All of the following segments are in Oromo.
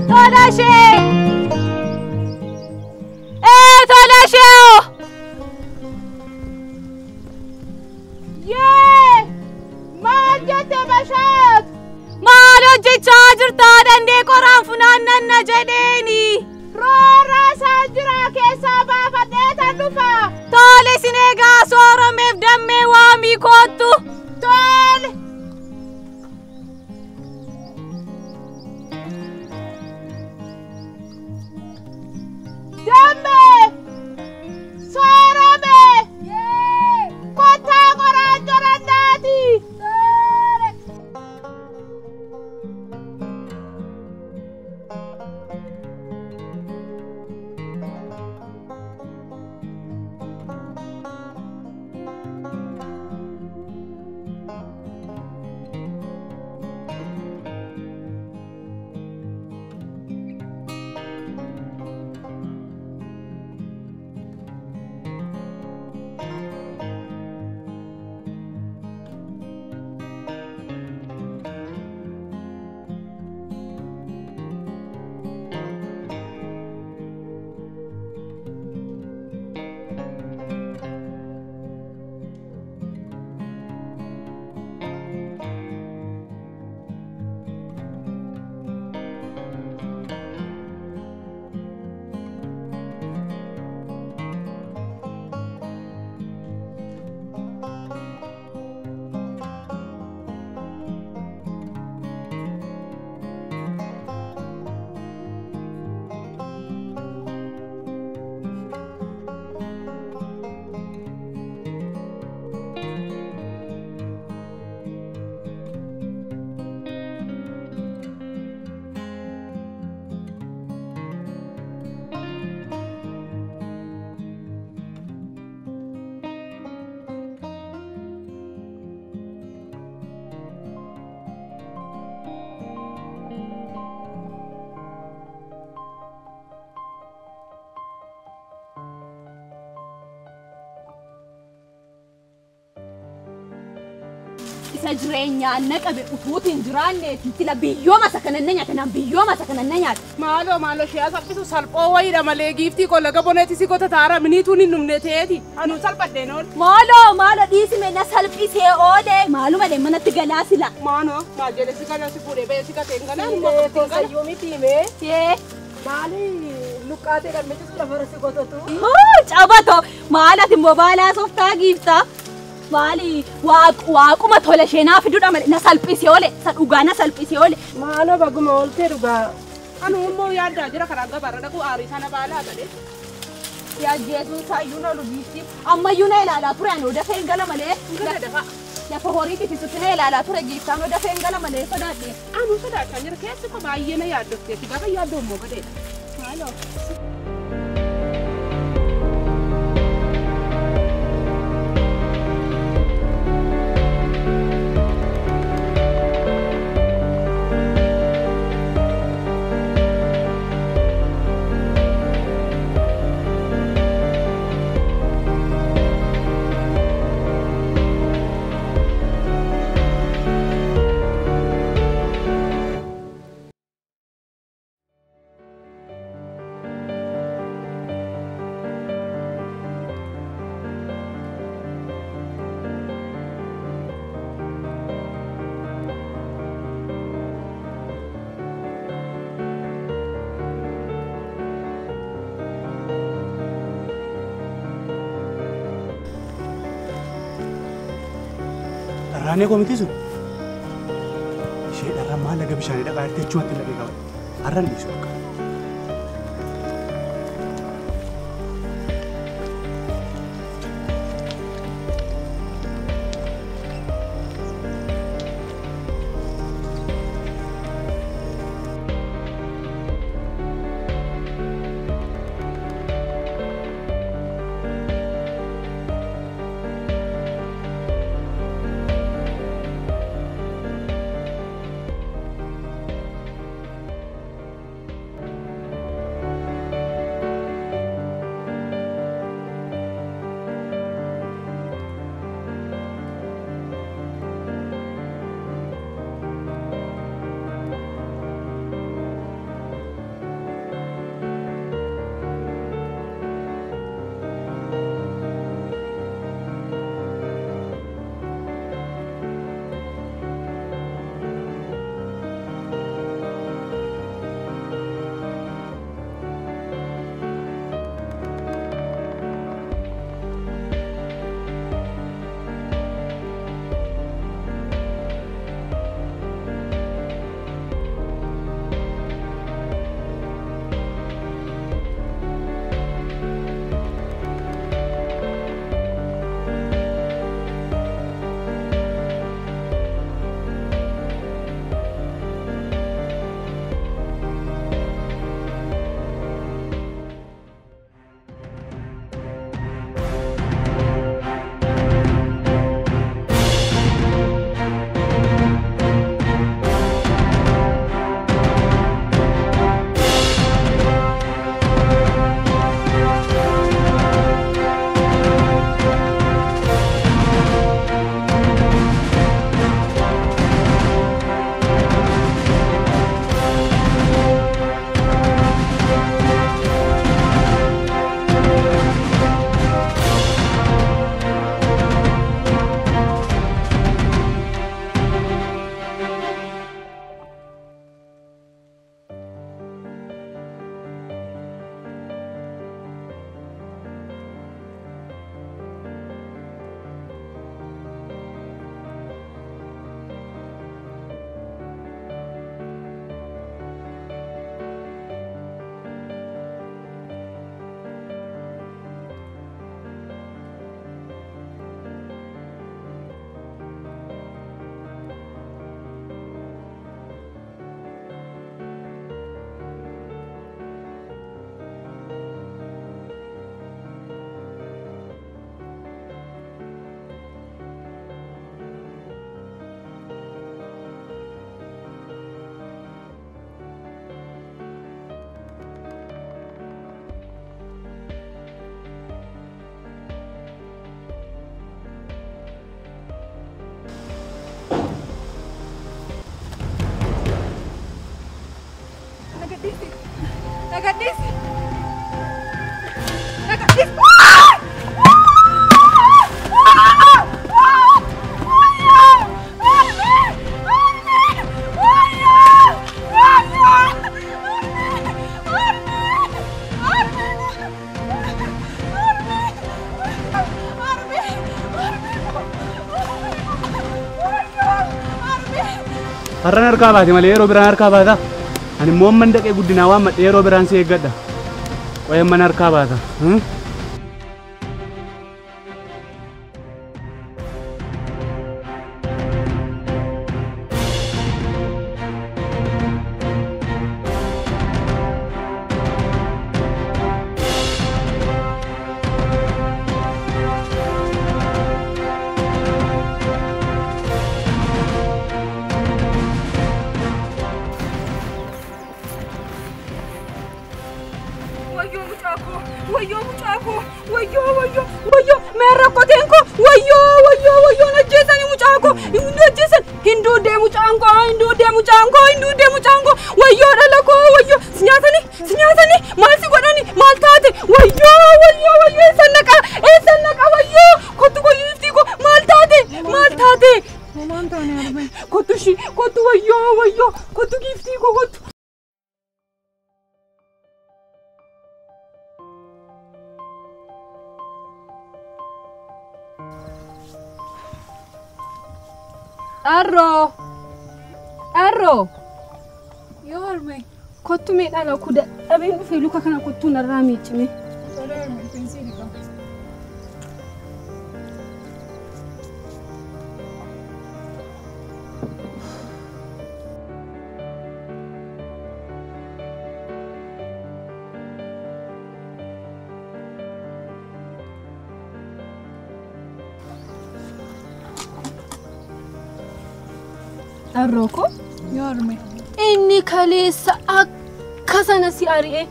Tola ishee! Yee! Maal jette Bashaat? Maal hojjechaa jirtaa dandee qoraan funaannanna jedheeni? Roorraa isaan jiraa keessaa baafadhee tan dhufa. Tole isin eegaa sooromeef dammee waamii koottu. Tole. Dammee! Soorome! Yee! Kottaa qoraan jorandaati. Tole. Isa jireenyaan naqabe utuutiin jiraanneeti tila biyyooma sakananna nyaata nan biyyooma sakananna nyaata. Maalo shee salphisu salphoo wayiidha malee giiftii kolla gaboneeti si gota taara miniituun hin dhumne ta'eeti. Anu salphadheen oole. Maalo dhiisime na salphisee oole. Maaluma de manatti galaa sila. Maal jedhe si kana si fuudhee ba'ee si gateen ganaa. Kosayyoo miti himee. Maali luqqaatee dhammechisu lafa irratti gototu. Cabato maalati immoo baalaa sooftaa giiftaa. Maali waaquma tola sheenaa fiduudha malee na salphisee oole sa dhugaa na salphisee oole. Maalo baguma ooltee dhugaa. Anu immoo yaaddaa jira karaa gabaarra dhaquu aarii sana baalaa galee. Yaa Jeesuus hayyuu na lubiitti ammayyuu na ilaalaa ture anoo dafee hin gala malee. Lafa horiitii fi sutti na ilaalaa ture giiftaa anoo dafee hin gala malee sodaadhe. Anu sodaachaa jira keessi koo baay'ee na yaaddofteetti gaafa yaaddoo immoo gadeedha. Maalo. Rane komiti sun. Ishee dharraa maal laga bishaanii dhaqaa jirti jechuun laga qaba. Har'aan dhiisu akka. gadhiisi. Na gadhiisi. Harran harkaa baate malee yeroo biraan harkaa baata. Ani immoo mandaqee guddinaa waan madhee yeroo biraan si eeggadha. Wayyan mana harkaa baata. Arro. Yorme. Kottu me dala kuda. Abin fi luka kana kottu na rami chime. Arroko? Yorme. Inni kaleessa akkasana si ari'e.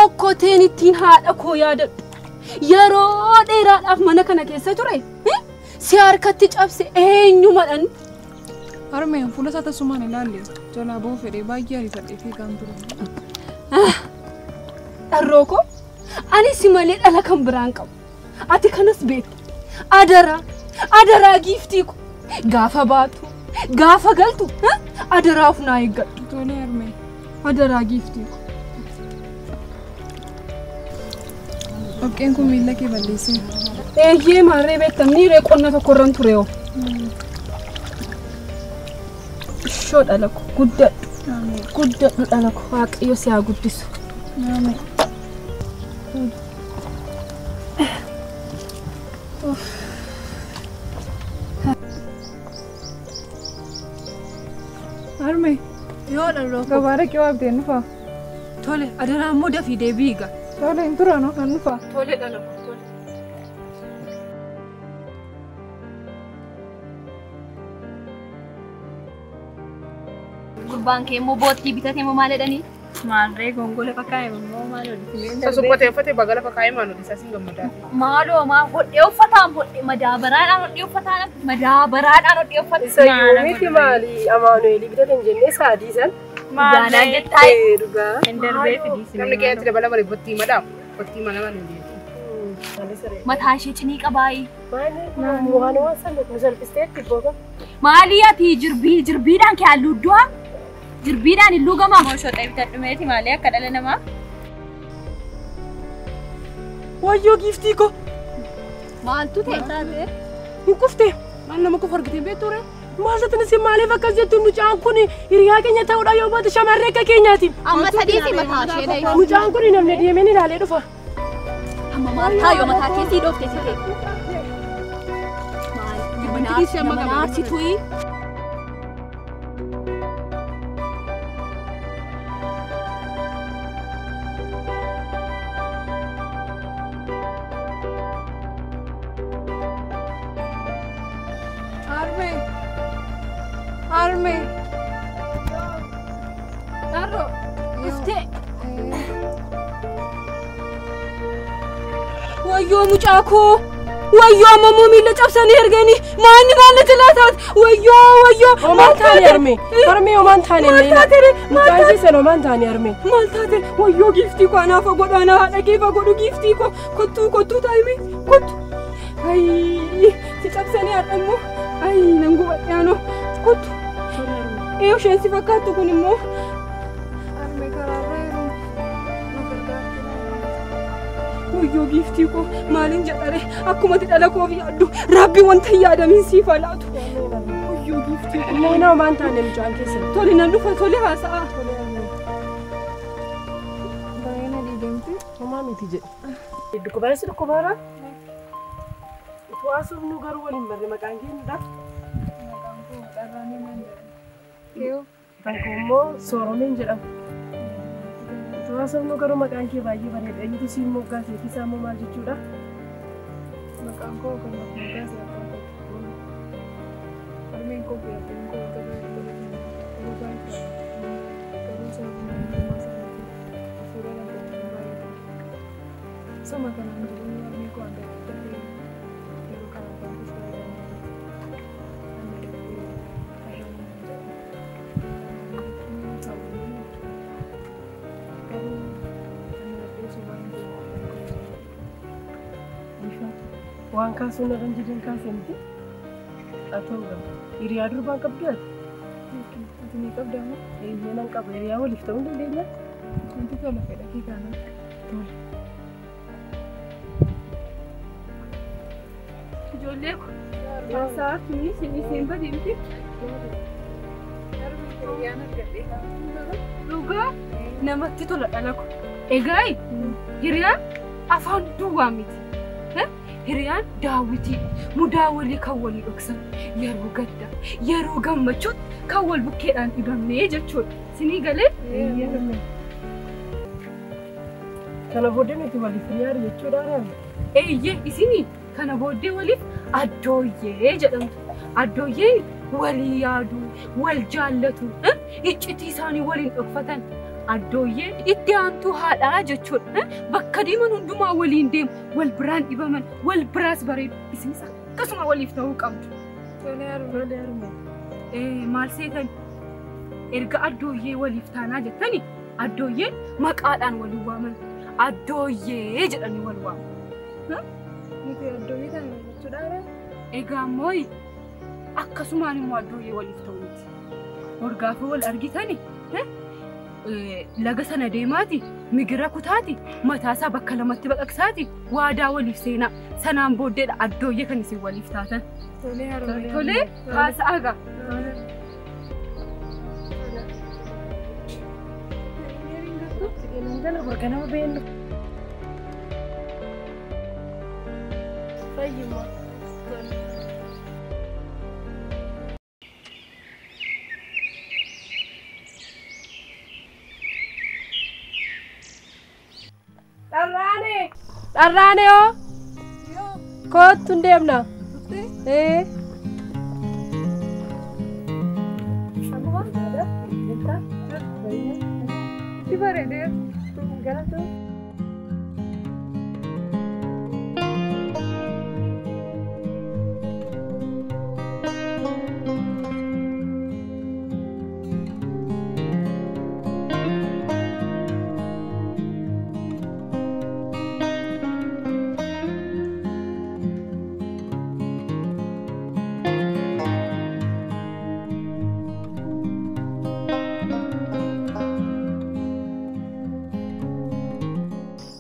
Okkoteen ittiin haadha koo yaadadhu. Yeroo dheeraadhaaf mana kana keessa ture. Si harkatti cabse eenyumadhan? Armeen fuula isaa tasumaan ilaalle jalaa boo fedhee baay'ee ariifadhee fiigaan ture. Arroko? Ani si malee dhala kan biraan qabu. Ati kanas beektu. Adaraa giiftii ko. Gaafa baatu. Gaafa galtu adaraaf naa eeggadhu. Tole Armee. Adaraa giiftii ko. Okkeen kun miila kee balleessee. Eeyyee maarree beektamni qonna tokkorran ture yoo. Ishoo dhala ko guddadhu dhala ko Waaqayyo si haa guddisu. Ameen. Armee. Yoo dhaloo. Gabaara kee waabdeen dhufaa. Tole adaraa immoo dafii deebiiga. Tole hin turanoo kan dhufaa. Tole dhala ko. Gurbaan kee immoo boottii bitatee moo maal jedhanii? Maarree gongola fakkaa'e immoo maal hojjetamee? Sasubbatee uffatee bagala fakkaa'ee maal hojjetaa sin gammadaa? Maaloo maa hodhee uffataan hodhee madaabaraadhaan hodhee uffataan madaabaraadhaan hodhee uffata. Isa yoomiti maali Amaanu'eelii bitateen jennee saadii san? Gaanaa jettaa dhugaa. Hin darbee fidiisi. Namni keessatti dabala malee bottii madhaam. Bottii mana malee jechuudha. mataa ishee cinii qabaayii. Waan waan san nu salphisteetti booda. Maali ati jirbiidhaan kee halluuddu'a? Jirbiidhaan illuu gamaa moo shoxee bitadhumeeti maali akka dhala namaa? Wayyoo giiftii ko. Maaltu ta'e? Kuftee. Maal nama kufu argitee beekture? Maal ta'e si maaliif akkas jettu mucaan kun hiriyaa keenya ta'uudha yoo baate shamarree akka keenyaati. Amma sadiisi mataa ishee dhayi. Mucaan kun namni deemee ni ilaalee dhufa. Amma maal taayoo mataa keessii dhoofte si ta'e. Maal? Naarsituu. Arme. Darro, ifte. Wayyoo mucaa koo. wayyoo ammoo miila cabsanii ergani maanni maalla jalaa taat wayyoo Oman taane arme oman taane mucaan keessan oman taane arme maal taate wayyoo giiftii koo anaaf godhaana haadha keefa godhu giiftii koo kottuu taa'ime kottu ayi si cabsanii haadhammoo ayi nan gubadhaanoo kottu isheen si fakkaattu kun immoo Arme karaarra yeroo wayyoo giiftii koo maaliin jedhare akkumatti dhala koo yaaddu rabbi wanta yaadamiin siif laatu wayyoo giiftii koo Neena oman taane mucaan keessan tole nan dhufa tole haasa'a baay'ina diidamti. oman miti jedhe Dhukkubaas dhukkubaara Tuwaasuuf nu garuu waliin barre maqaan keenyudha Maqaan koo dharraanii nan jedhama. Yoo Tanko immoo sooromeen jedhama Tuwaasuuf nu garuu maqaan kee baay'ee bareeda eenyutu siin moggaasee fi isaa immoo maal jechuudha maqaan koo kan moggaas yaadata. Armeen koo fi abbeen koo wanta baay'ee baay'ee garuu sababa namummaa isaaniitiin hafuura lafa baay'ee sama kanaan jireenya armee koo adda adda ta'e yeroo kana baay'ee waan kaasuun irra jedhan kaasee miti haa ta'u gama hiriyaa durbaan qabdu ati ati ni qabdamu eeyyee nan qaba hiriyaa waliif ta'uu hin dandeenya wanti tola fedha kee kana ijoollee ko yaasaa fi isheen badeemti dhugaa namatti tola dhala ko egaa hiriyaan afaan duwwaa miti hiriyaan daawwitii mudaa walii kan walii dhoksan yeroo gadda yeroo gammachuutti kan wal bukkeedhaan dhibamnee jechuudha sinii galee kana booddee nuti waliif hiriyaa jechuudha reema eeyyee isinii kana booddee waliif addooyyee jedhamtu addooyyeen walii yaaduu wal jaallatu iccitii isaanii waliin dhokfatan addooyyeen itti aantuu haadhaa jechuudha bakka deeman hundumaa waliin deemu wal biraan dhibaman wal biraas bareedu isinis akkasuma waliif ta'uu qabdu maal seetan erga addooyyee waliif taanaa jettani addooyyeen maqaadhaan waliin waaman addooyyee jedhanii wal waamu nuti addooyyee kana jechuudha egaa immoo akkasumaan immoo addooyyee waliif ta'uu miti wargaafa wal argitani laga sana deemaati migira kutaati mataasaa bakka lamatti baqaqsaati waadaa waliif seenaa sanaan booddeedha addooyyee kan isin waliif taatan tolee haasa'aga Nangala berkenapa bendo? Fayyuma. Darrane yo. Kau tundem na. Kamu kan ada? Minta? Di bare deh. Gara tuh.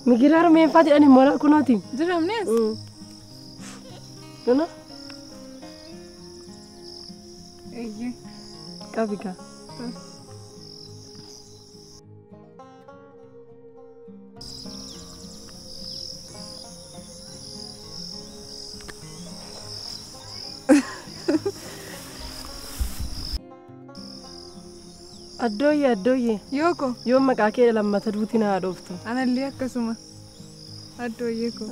Migirar main fati ani mola kunoti. Jiramnes? Kuna? Iya. Kabika. Addoye. Yoko. Yoo maqaa kee lammata duuti na haadhooftu. Anallee akkasuma. Addooyyee ko.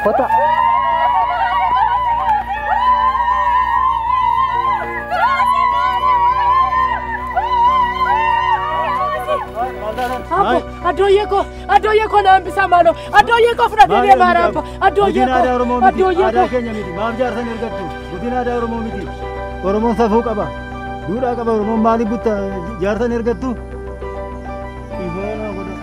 Kota. Aduh ye ko na bisa mano. Aduh ye ko funa de maramba. Aduh ye ko. Aduh ye ko. Ada kenya miti. Maaf jarsan ergattu. Guddina ada Oromoo miti. Oromoon safuu qaba. Duudhaa qaba Oromoon maaliif butta jaarsan ergattu? Ifoona godha.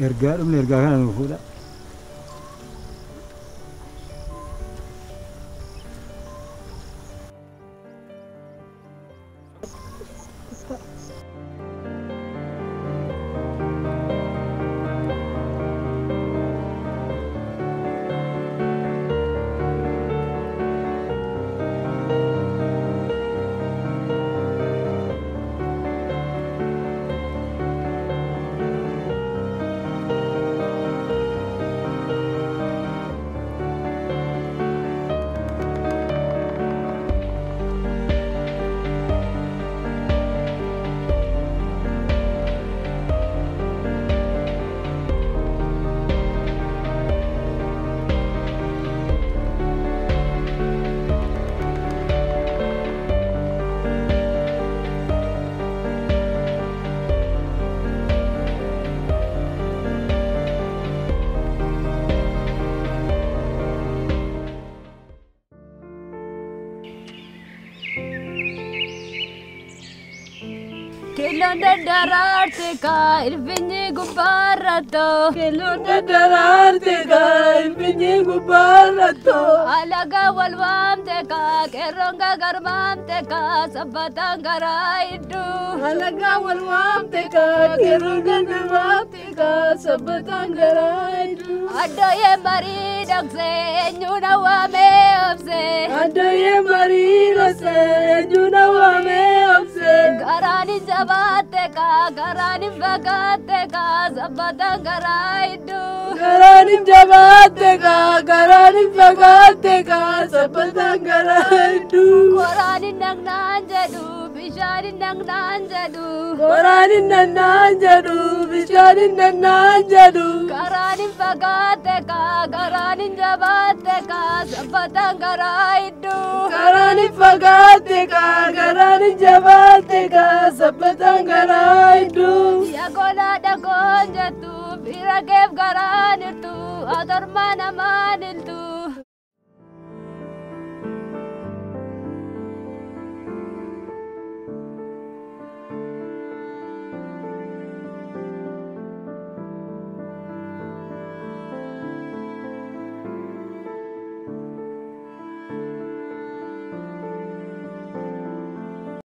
Ergaa dhumne ergaa kana nu fuudha. Kelonda dararte ka irvinyi gubarato. Kelonda dararte ka irvinyi gubarato. Alaga walwamte ka keronga garmamte ka sabatan garaidu. Alaga walwamte ka keronga garmamte ka sabatan garaidu. Adoye mari dokse nyuna wame opse. Adoye mari dokse nyuna wame opse. Garani jabate ka garani bagate ka sabatan garaidu. Garani jabate ka garani bagate ka sabatan garaidu. Korani nang nanjadu bishari nang nanjadu. Korani nang nanjadu bishari nang nanjadu. Garani bagate ka garani jabate ka sabatan garaidu. Garani bagate ka garani jabate ka sabatan garaidu. Ya gola da gonjatu birakev garani tu adar mana